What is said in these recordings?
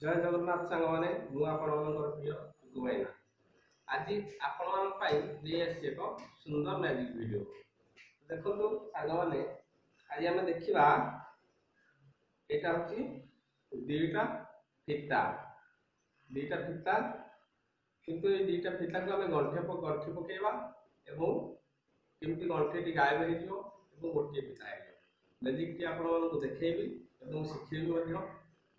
जय जगन्नाथ सांग मैंने प्रिय टुकु भाईना आज आपण एक सुंदर मैजिक वीडियो देखो सांग मैंने आज आम देखा यहाँ हूँ दुईटा फिता फिता किंतु ये दुईटा फिता को आम गंठी पकेवा केमती गंठी गायब हो गोटे फिता मैजिक टी आपको देखी शिखेबी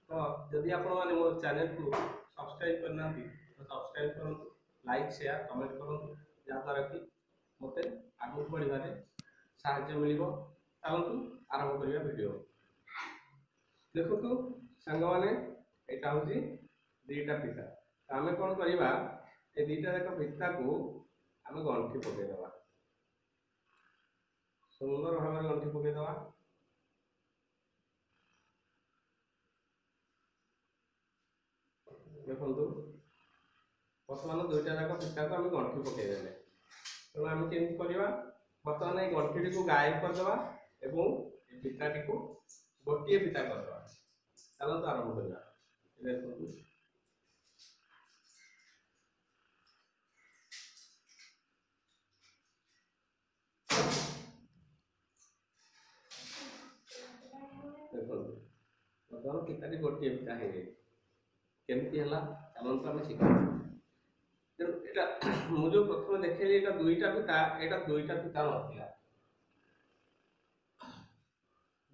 तो जदि आपण मैंने मो चैनल को सब्सक्राइब करना तो सब्सक्राइब करूँ लाइक शेयर कमेंट करूँ जहाँद्वारा कि मत आगे बढ़वे साहय मिल चलतु आरंभ करवा वीडियो देखु सांग मैंने यहाँ हूँ दुईटा फिता आम कौन करवा ये दुईटा जाक फिता को आम गंठी पकईदे सुंदर भाव गंठी पकईदे देखो बर्तमान दुईटा जाक फिता को आम गंठी पकईदे तेणु आम केमती करवा बर्तमान ये गंठी को गायब करदे फिताटी को गोटे फिता करदे चलते आरंभ करवा देखो देखो बर्तमान फिताटी गोटे फिता है केमती है चलते आम शिखा मुझे प्रथम देखे यहाँ दुईटा फिता यहाँ दुईटा फिता ना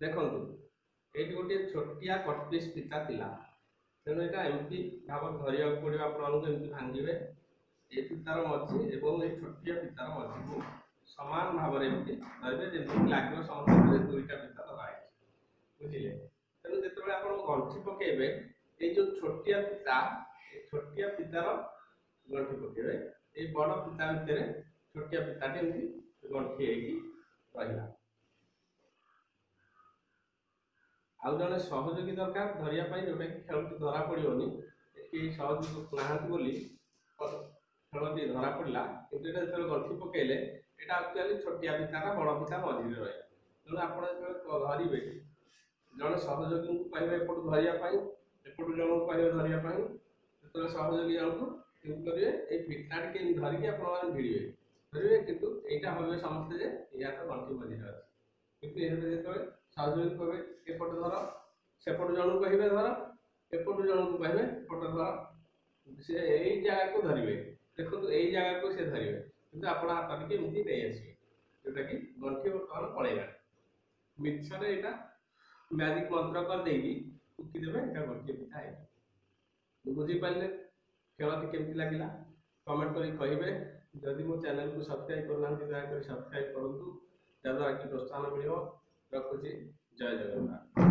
देखो ये गोटे छोटिया कटपीस फिता थिला तेणु यहाँ एमती भाव धरिया पड़ो आपको भांगे ये फितार मझी और ये छोटिया फितार मझी को सामान भाव में धरवे जमी लगे समस्त दुईटा फिता धरा बुझे तेणु जो आप गंठी पकेबे ये जो छोटिया फितार गंठी पकेबे ये बड़ फिता भितर छोटिया फिताटी एमती गंठी रहा आउ जड़े सहयोगी दरकार धरिया जोटा कि खेलटी धरा पड़ोनी सहयोग ना खेलटी धरा पड़ा कि जो गंठी पकेले यहाँ एक्चुअली छोटिया फिता बड़ फिता मझे रहा तेणु आप धरवे जड़े सहयोगी को कहे एपटू धरिया एपटू जन को कहे धरिया जो सहयोगी जन को करेंगे ये फिताटी के धरिकी आप भिड़े धरवे कितु यहाँ भावे समस्ते या तो गंठी मझे अच्छे कि जो सहयोगी कहे एपट धर सेपट जन को कहे धर एपटू जन को कहे एपट धर से यही जगह को धरवे देखो यही जगह को सी धरवे कि आप हाथ टी एमती नहीं आसवे जोटा कि गंठी बर्तमान पलैला मिछर यहाँ मैजिक मंत्र कर देगी फुकीदेवे यहाँ गोटे फिता है बुझीपारे खेलटी केमती लगे कमेंट कर कहे जदि मो चैनल को सब्सक्राइब करना दया सब्सक्राइब करूँ जहाँद्वारा कि प्रोत्साहन मिल रखुची जय जगन्नाथ।